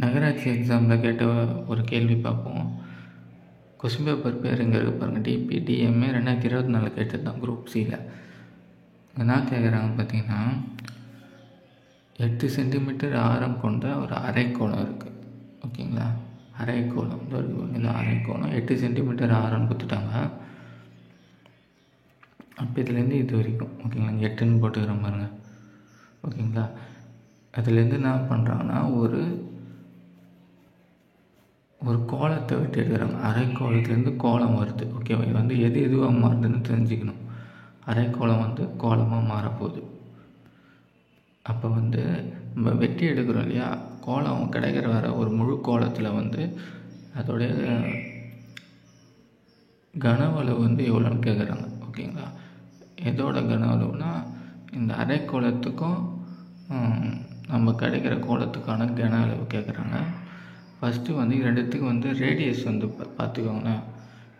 நகராட்சி எக்ஸாமில் கேட்ட ஒரு கேள்வி பார்ப்போம். கொஸ்டின் பேப்பர் பேர் இங்கே இருக்குது பாருங்கள். டிஎம்ஏ 2024 கேட்டது தான், குரூப் சியில். என்ன கேட்குறாங்க பார்த்தீங்கன்னா, 8 சென்டிமீட்டர் ஆரம் கொண்ட ஒரு அரைக்கோளம் இருக்குது. ஓகேங்களா, அரைக்கோளம் இந்த அரைக்கோளம் 8 சென்டிமீட்டர் ஆரம்னு கொடுத்துட்டாங்க. அப்போ இதுலேருந்து இது வரைக்கும் ஓகேங்களா, 8ன்னு போட்டுக்கிற பாருங்க. ஓகேங்களா, அதுலேருந்து என்ன பண்ணுறாங்கன்னா ஒரு கோலத்தை விட்டு எடுக்கிறாங்க. அரைக்கோளத்துலேருந்து கோலம் வருது. ஓகேவா, இது வந்து எதுவாக மாறுதுன்னு தெரிஞ்சுக்கணும். அரைக்கோளம் வந்து கோலமாக மாறப்போகுது. அப்போ வந்து நம்ம வெட்டி எடுக்கிறோம் இல்லையா, கோலம் கிடைக்கிற வர ஒரு முழு கோலத்தில் வந்து அதோடைய கனவளவு வந்து எவ்வளோன்னு கேட்குறாங்க. ஓகேங்களா, எதோட கனவளவுனா இந்த அரைக்கோளத்துக்கும் நம்ம கிடைக்கிற கோலத்துக்கான கன அளவு கேட்குறாங்க. ஃபஸ்ட்டு வந்து ரெண்டுத்துக்கு வந்து ரேடியஸ் வந்து பார்த்துக்கோங்களேன்.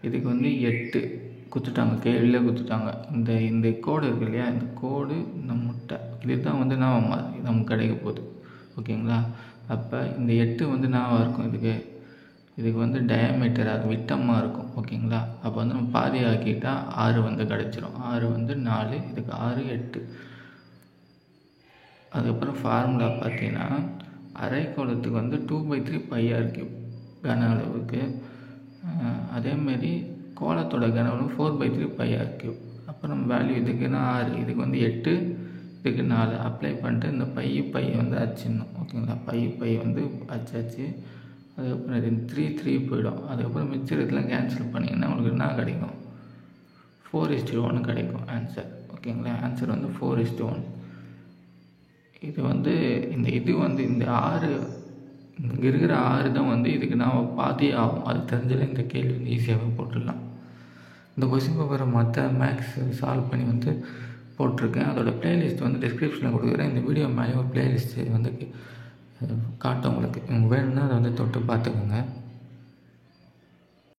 இதுக்கு வந்து 8 குத்துட்டாங்க, கேள்வியில் குத்துட்டாங்க. இந்த கோடு இருக்கு இல்லையா, இந்த கோடு இந்த முட்டை இதுதான் வந்து நமக்கு கிடைக்க போகுது. ஓகேங்களா, அப்போ இந்த 8 வந்து இருக்கும். இதுக்கு வந்து டயாமீட்டர், அது விட்டமாக இருக்கும். ஓகேங்களா, அப்போ வந்து நம்ம பாதி ஆக்கிட்டால் 6 வந்து கிடச்சிரும். 6 வந்து 4, இதுக்கு 6 8. அதுக்கப்புறம் ஃபார்முலா பார்த்தீங்கன்னா, அரைக்கோளத்துக்கு வந்து 2/3 πr³ கன அளவுக்கு. அதேமாரி கோலத்தோட கன அளவு 4/3 πr³. அப்போ நம்ம வேல்யூ இதுக்குன்னா 6, இதுக்கு வந்து 8, இதுக்கு 4 அப்ளை பண்ணிட்டு இந்த பை வந்து அச்சிடணும். ஓகேங்களா, பை வந்து அச்சாச்சு. அதுக்கப்புறம் இது 3 போயிடும். அதுக்கப்புறம் மிச்சம் இதெல்லாம் கேன்சல் பண்ணிங்கன்னா உங்களுக்கு என்ன கிடைக்கும், 4:1 கிடைக்கும் ஆன்சர். ஓகேங்களா, ஆன்சர் வந்து 4:1. இது வந்து இந்த 6 இங்கே இருக்கிற 6 தான் வந்து இதுக்கு பாதி ஆகும். அது தெரிஞ்சாலே இந்த கேள்வி வந்து ஈஸியாகவே போட்டுடலாம். இந்த கொஸ்டின் பேப்பரை மற்ற மேக்ஸ் சால்வ் பண்ணி வந்து போட்டிருக்கேன். அதோடய ப்ளேலிஸ்ட் வந்து டிஸ்கிரிப்ஷனில் கொடுக்குறேன். இந்த வீடியோ மேலே ஒரு ப்ளேலிஸ்ட்டு வந்து காட்டும் உங்களுக்கு. வேணும்னா அதை வந்து தொட்டு பார்த்துக்கோங்க.